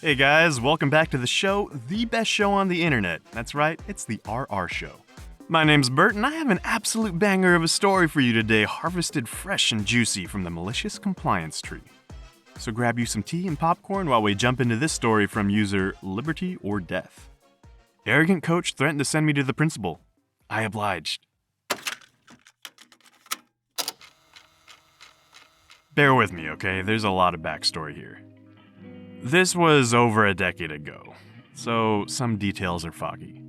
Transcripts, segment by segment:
Hey guys, welcome back to the show, the best show on the internet. That's right, it's the RR Show. My name's Bert, and I have an absolute banger of a story for you today, harvested fresh and juicy from the Malicious Compliance tree. So grab you some tea and popcorn while we jump into this story from user Liberty or Death. Arrogant coach threatened to send me to the principal. I obliged. Bear with me, okay? There's a lot of backstory here. This was over a decade ago, so some details are foggy.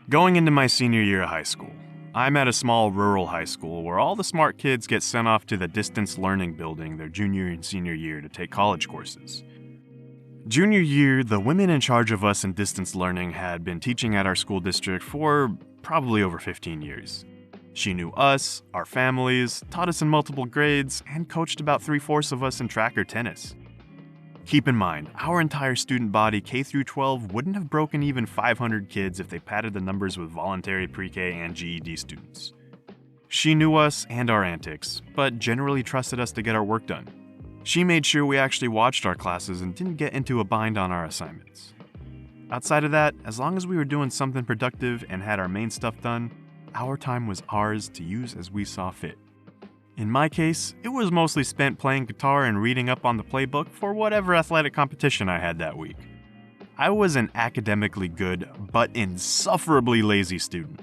Going into my senior year of high school, I'm at a small rural high school where all the smart kids get sent off to the distance learning building their junior and senior year to take college courses. Junior year, the women in charge of us in distance learning had been teaching at our school district for probably over 15 years. She knew us, our families, taught us in multiple grades, and coached about 3/4 of us in track or tennis. Keep in mind, our entire student body K-12 wouldn't have broken even 500 kids if they padded the numbers with voluntary pre-K and GED students. She knew us and our antics, but generally trusted us to get our work done. She made sure we actually watched our classes and didn't get into a bind on our assignments. Outside of that, as long as we were doing something productive and had our main stuff done, our time was ours to use as we saw fit. In my case, it was mostly spent playing guitar and reading up on the playbook for whatever athletic competition I had that week. I was an academically good, but insufferably lazy student.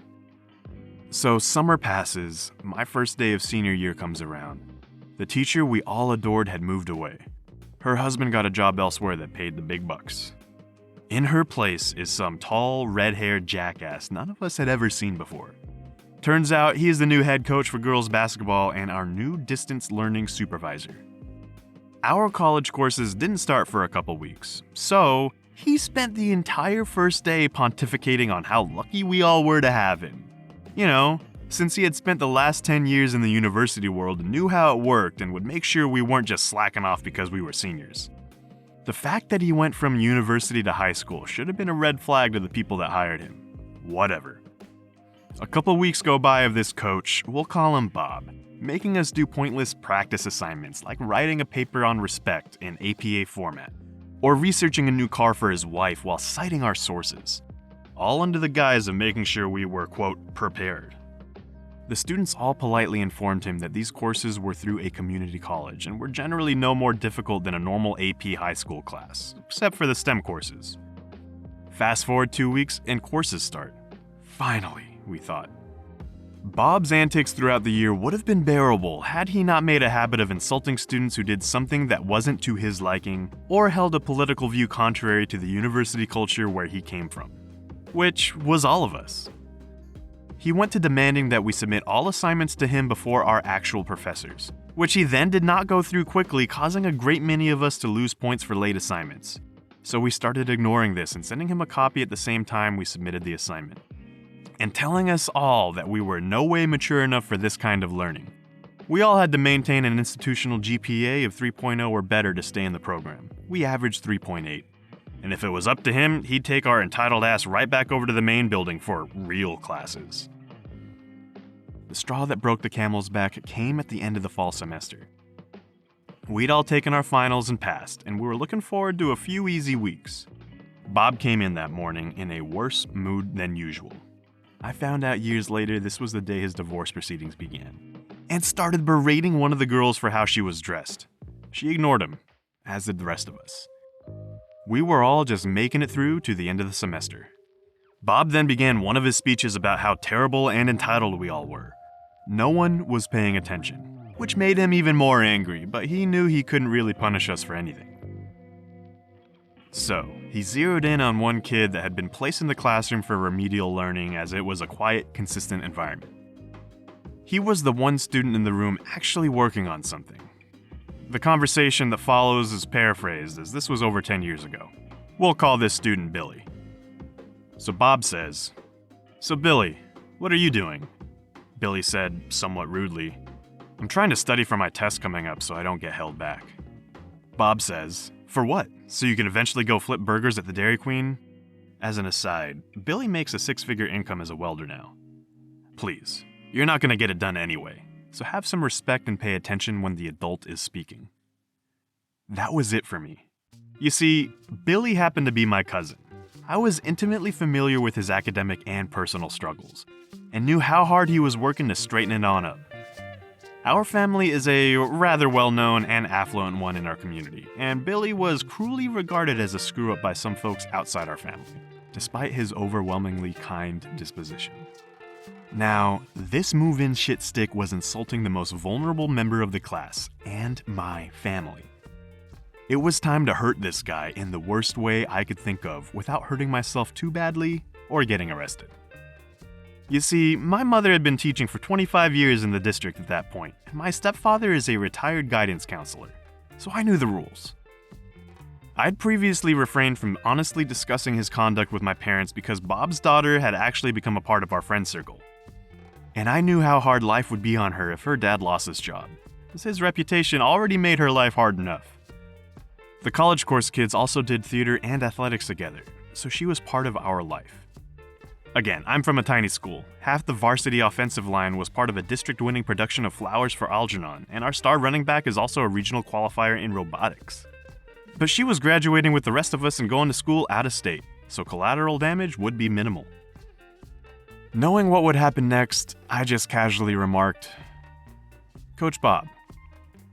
So summer passes, my first day of senior year comes around. The teacher we all adored had moved away. Her husband got a job elsewhere that paid the big bucks. In her place is some tall, red-haired jackass none of us had ever seen before. Turns out he is the new head coach for girls basketball and our new distance learning supervisor. Our college courses didn't start for a couple weeks, so he spent the entire first day pontificating on how lucky we all were to have him. You know, since he had spent the last 10 years in the university world and knew how it worked and would make sure we weren't just slacking off because we were seniors. The fact that he went from university to high school should have been a red flag to the people that hired him. Whatever. A couple weeks go by of this coach, we'll call him Bob, making us do pointless practice assignments like writing a paper on respect in APA format, or researching a new car for his wife while citing our sources, all under the guise of making sure we were, quote, prepared. The students all politely informed him that these courses were through a community college and were generally no more difficult than a normal AP high school class, except for the STEM courses. Fast forward 2 weeks and courses start. Finally, we thought. Bob's antics throughout the year would have been bearable had he not made a habit of insulting students who did something that wasn't to his liking or held a political view contrary to the university culture where he came from, which was all of us. He went to demanding that we submit all assignments to him before our actual professors, which he then did not go through quickly, causing a great many of us to lose points for late assignments. So we started ignoring this and sending him a copy at the same time we submitted the assignment, and telling us all that we were no way mature enough for this kind of learning. We all had to maintain an institutional GPA of 3.0 or better to stay in the program. We averaged 3.8. And if it was up to him, he'd take our entitled ass right back over to the main building for real classes. The straw that broke the camel's back came at the end of the fall semester. We'd all taken our finals and passed, and we were looking forward to a few easy weeks. Bob came in that morning in a worse mood than usual. I found out years later this was the day his divorce proceedings began, and started berating one of the girls for how she was dressed. She ignored him, as did the rest of us. We were all just making it through to the end of the semester. Bob then began one of his speeches about how terrible and entitled we all were. No one was paying attention, which made him even more angry, but he knew he couldn't really punish us for anything. So, he zeroed in on one kid that had been placed in the classroom for remedial learning as it was a quiet, consistent environment. He was the one student in the room actually working on something. The conversation that follows is paraphrased as this was over 10 years ago. We'll call this student Billy. So Bob says, "So Billy, what are you doing?" Billy said, somewhat rudely, "I'm trying to study for my test coming up so I don't get held back." Bob says, "For what? So you can eventually go flip burgers at the Dairy Queen?" As an aside, Billy makes a 6-figure income as a welder now. Please, you're not going to get it done anyway, so have some respect and pay attention when the adult is speaking. That was it for me. You see, Billy happened to be my cousin. I was intimately familiar with his academic and personal struggles, and knew how hard he was working to straighten it on up. Our family is a rather well-known and affluent one in our community, and Billy was cruelly regarded as a screw-up by some folks outside our family, despite his overwhelmingly kind disposition. Now, this move-in shit stick was insulting the most vulnerable member of the class, and my family. It was time to hurt this guy in the worst way I could think of without hurting myself too badly or getting arrested. You see, my mother had been teaching for 25 years in the district at that point, and my stepfather is a retired guidance counselor, so I knew the rules. I'd previously refrained from honestly discussing his conduct with my parents because Bob's daughter had actually become a part of our friend circle. And I knew how hard life would be on her if her dad lost his job, as his reputation already made her life hard enough. The college course kids also did theater and athletics together, so she was part of our life. Again, I'm from a tiny school. Half the varsity offensive line was part of a district-winning production of Flowers for Algernon, and our star running back is also a regional qualifier in robotics. But she was graduating with the rest of us and going to school out of state, so collateral damage would be minimal. Knowing what would happen next, I just casually remarked, "Coach Bob,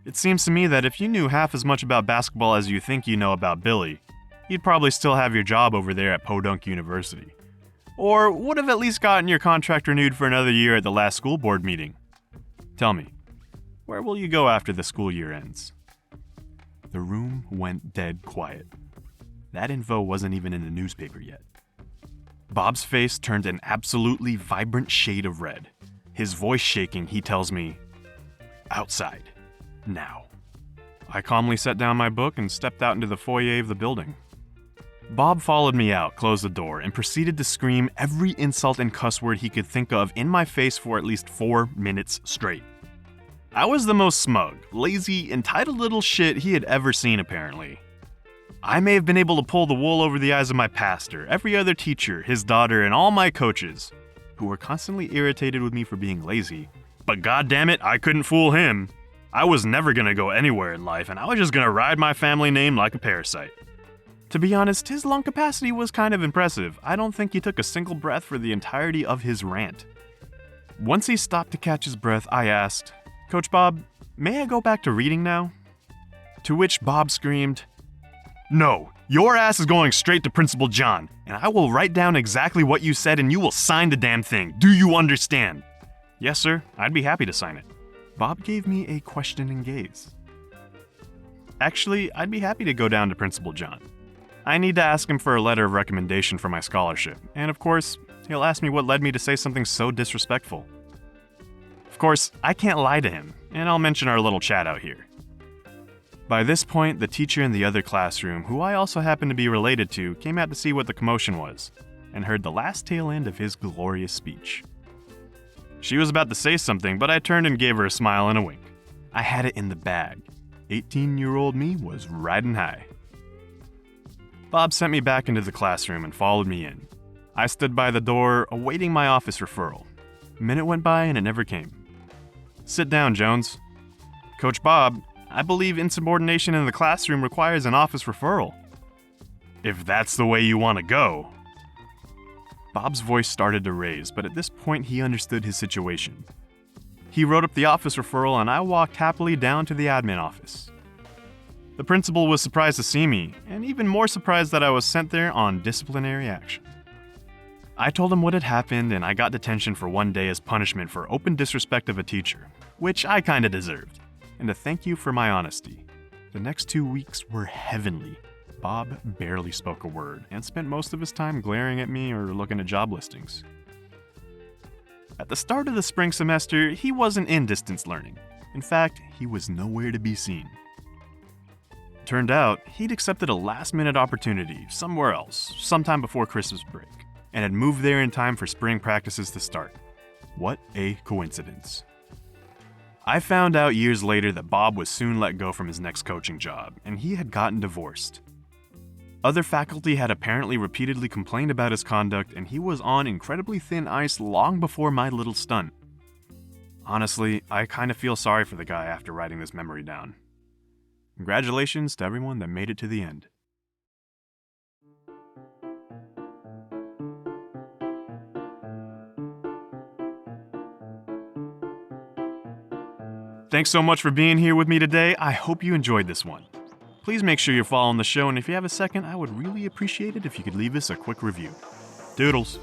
it seems to me that if you knew half as much about basketball as you think you know about Billy, you'd probably still have your job over there at Podunk University. Or would have at least gotten your contract renewed for another year at the last school board meeting. Tell me, where will you go after the school year ends?" The room went dead quiet. That info wasn't even in the newspaper yet. Bob's face turned an absolutely vibrant shade of red. His voice shaking, he tells me, "Outside. Now." I calmly set down my book and stepped out into the foyer of the building. Bob followed me out, closed the door, and proceeded to scream every insult and cuss word he could think of in my face for at least 4 minutes straight. I was the most smug, lazy, entitled little shit he had ever seen, apparently. I may have been able to pull the wool over the eyes of my pastor, every other teacher, his daughter, and all my coaches, who were constantly irritated with me for being lazy, but goddammit, I couldn't fool him. I was never gonna go anywhere in life, and I was just gonna ride my family name like a parasite. To be honest, his lung capacity was kind of impressive. I don't think he took a single breath for the entirety of his rant. Once he stopped to catch his breath, I asked, "Coach Bob, may I go back to reading now?" To which Bob screamed, "No, your ass is going straight to Principal John, and I will write down exactly what you said and you will sign the damn thing. Do you understand?" "Yes, sir. I'd be happy to sign it." Bob gave me a questioning gaze. "Actually, I'd be happy to go down to Principal John. I need to ask him for a letter of recommendation for my scholarship, and of course, he'll ask me what led me to say something so disrespectful. Of course, I can't lie to him, and I'll mention our little chat out here." By this point, the teacher in the other classroom, who I also happen to be related to, came out to see what the commotion was, and heard the last tail end of his glorious speech. She was about to say something, but I turned and gave her a smile and a wink. I had it in the bag. 18-year-old me was riding high. Bob sent me back into the classroom and followed me in. I stood by the door, awaiting my office referral. A minute went by and it never came. "Sit down, Jones." "Coach Bob, I believe insubordination in the classroom requires an office referral." "If that's the way you want to go." Bob's voice started to raise, but at this point he understood his situation. He wrote up the office referral and I walked happily down to the admin office. The principal was surprised to see me, and even more surprised that I was sent there on disciplinary action. I told him what had happened and I got detention for 1 day as punishment for open disrespect of a teacher, which I kinda deserved, and a thank you for my honesty. The next 2 weeks were heavenly. Bob barely spoke a word and spent most of his time glaring at me or looking at job listings. At the start of the spring semester, he wasn't in distance learning. In fact, he was nowhere to be seen. Turned out, he'd accepted a last-minute opportunity somewhere else, sometime before Christmas break, and had moved there in time for spring practices to start. What a coincidence. I found out years later that Bob was soon let go from his next coaching job, and he had gotten divorced. Other faculty had apparently repeatedly complained about his conduct, and he was on incredibly thin ice long before my little stunt. Honestly, I kind of feel sorry for the guy after writing this memory down. Congratulations to everyone that made it to the end. Thanks so much for being here with me today. I hope you enjoyed this one. Please make sure you're following the show, and if you have a second, I would really appreciate it if you could leave us a quick review. Doodles.